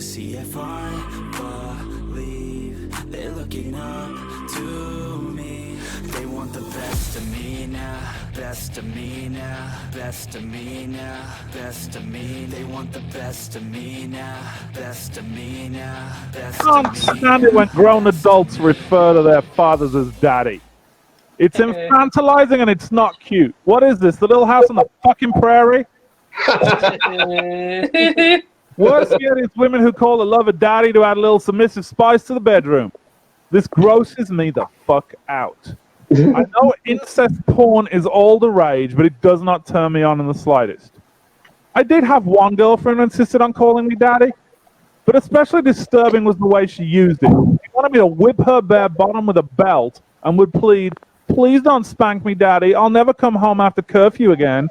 see if I believe they're looking up to me. They want the best of me now, best of me now, best of me now, best of me. They want the best of me now, best of me now, best of me. I can't stand it when grown adults refer to their fathers as daddy. It's infantilizing and it's not cute. What is this, the Little House on the fucking prairie? Worse yet is women who call the lover daddy to add a little submissive spice to the bedroom. This grosses me the fuck out. I know incest porn is all the rage, but it does not turn me on in the slightest. I did have one girlfriend who insisted on calling me daddy, but especially disturbing was the way she used it. She wanted me to whip her bare bottom with a belt and would plead, "Please don't spank me, daddy. I'll never come home after curfew again."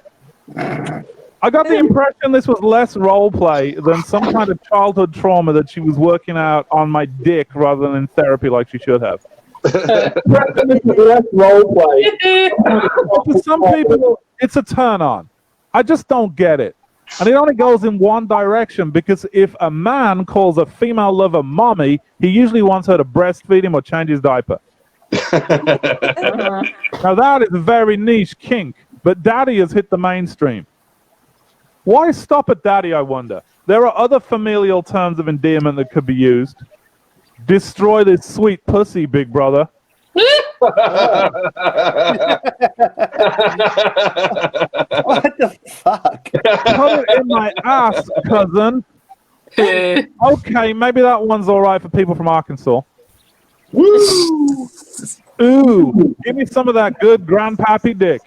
I got the impression this was less role play than some kind of childhood trauma that she was working out on my dick rather than in therapy like she should have. Less role play. For some people, it's a turn on. I just don't get it. And it only goes in one direction, because if a man calls a female lover mommy, he usually wants her to breastfeed him or change his diaper. Now that is a very niche kink, but daddy has hit the mainstream. Why stop at daddy, I wonder? There are other familial terms of endearment that could be used. Destroy this sweet pussy, big brother. What the fuck? Put it in my ass, cousin. Okay, maybe that one's all right for people from Arkansas. Woo! Ooh, give me some of that good grandpappy dick.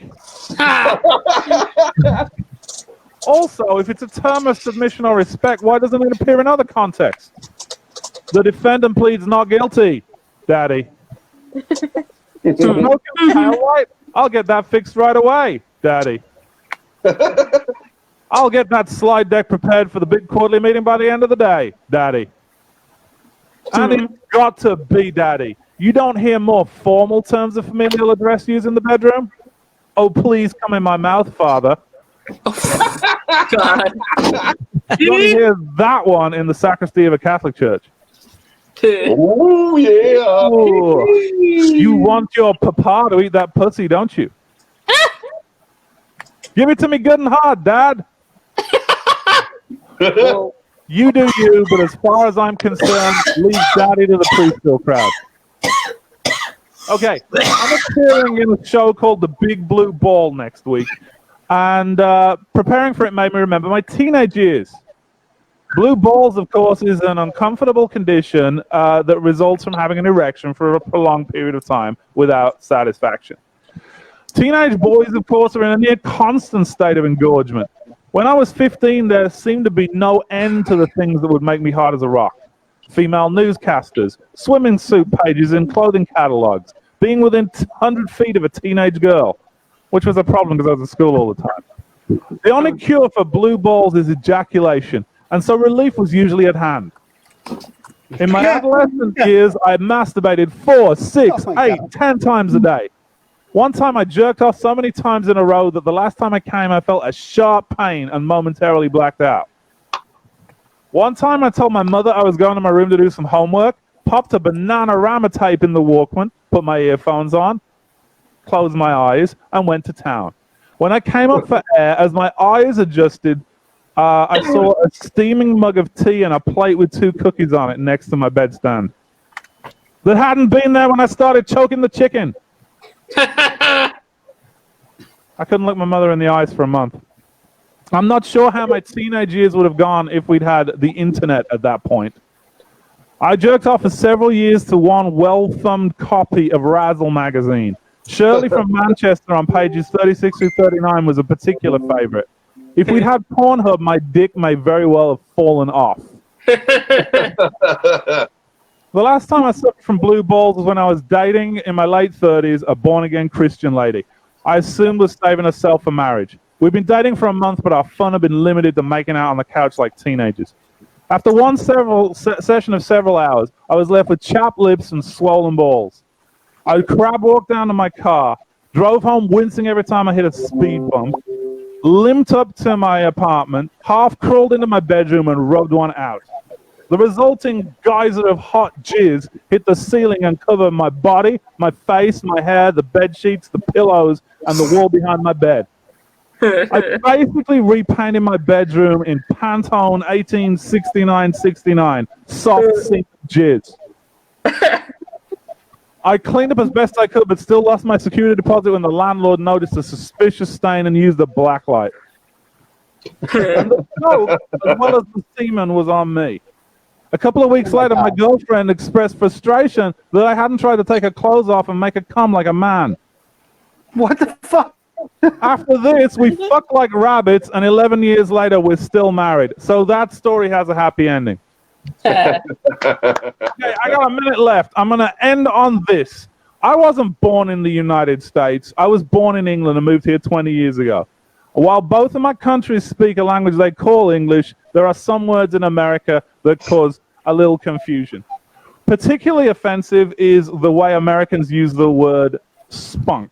Also, if it's a term of submission or respect, why doesn't it appear in other contexts? The defendant pleads not guilty, daddy. I'll get that fixed right away, daddy. I'll get that slide deck prepared for the big quarterly meeting by the end of the day, daddy. And it's got to be daddy. You don't hear more formal terms of familial address used in the bedroom? Oh, please come in my mouth, father. God. You don't hear that one in the sacristy of a Catholic church. Oh, yeah. Oh, you want your papa to eat that pussy, don't you? Give it to me good and hard, Dad. Well, you do you, but as far as I'm concerned, leave Daddy to the preschool crowd. Okay, I'm appearing in a show called The Big Blue Ball next week, and preparing for it made me remember my teenage years. Blue balls, of course, is an uncomfortable condition that results from having an erection for a prolonged period of time without satisfaction. Teenage boys, of course, are in a near constant state of engorgement. When I was 15, there seemed to be no end to the things that would make me hard as a rock. Female newscasters, swimming suit pages in clothing catalogs, being within 100 feet of a teenage girl, which was a problem because I was at school all the time. The only cure for blue balls is ejaculation, and so relief was usually at hand. In my adolescent years, I masturbated 4, 6, 8, 10 times a day. One time I jerked off so many times in a row that the last time I came, I felt a sharp pain and momentarily blacked out. One time I told my mother I was going to my room to do some homework, popped a Bananarama tape in the Walkman, put my earphones on, closed my eyes, and went to town. When I came up for air, as my eyes adjusted, I saw a steaming mug of tea and a plate with 2 cookies on it next to my bedstand. That hadn't been there when I started choking the chicken. I couldn't look my mother in the eyes for a month. I'm not sure how my teenage years would have gone if we'd had the internet at that point. I jerked off for several years to one well-thumbed copy of Razzle magazine. Shirley from Manchester on pages 36 through 39 was a particular favorite. If we'd had Pornhub, my dick may very well have fallen off. The last time I suffered from blue balls was when I was dating, in my late 30s, a born-again Christian lady. I assumed was saving herself for marriage. We'd been dating for a month, but our fun had been limited to making out on the couch like teenagers. After one session of several hours, I was left with chapped lips and swollen balls. I crab walked down to my car, drove home wincing every time I hit a speed bump, limped up to my apartment, half crawled into my bedroom and rubbed one out. The resulting geyser of hot jizz hit the ceiling and covered my body, my face, my hair, the bed sheets, the pillows, and the wall behind my bed. I basically repainted my bedroom in Pantone 1869-69, soft sink jizz. I cleaned up as best I could, but still lost my security deposit when the landlord noticed a suspicious stain and used a blacklight. And the smoke, as well as the semen, was on me. A couple of weeks later, my girlfriend expressed frustration that I hadn't tried to take her clothes off and make her come like a man. What the fuck? After this, we fucked like rabbits, and 11 years later, we're still married. So that story has a happy ending. Okay, I got a minute left. I'm going to end on this. I wasn't born in the United States. I was born in England and moved here 20 years ago. While both of my countries speak a language they call English, there are some words in America that cause a little confusion. Particularly offensive is the way Americans use the word spunk.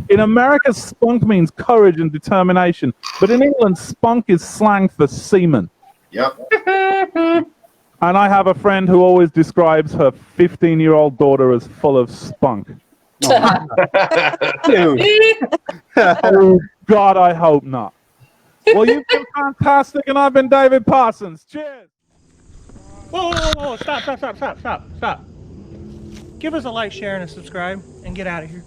In America, spunk means courage and determination, but in England, spunk is slang for semen. Yep. And I have a friend who always describes her 15-year-old daughter as full of spunk. Dude. Oh, God, I hope not. Well, you've been fantastic, and I've been David Parsons. Cheers. Whoa, whoa, whoa, whoa, stop. Give us a like, share, and a subscribe, and get out of here.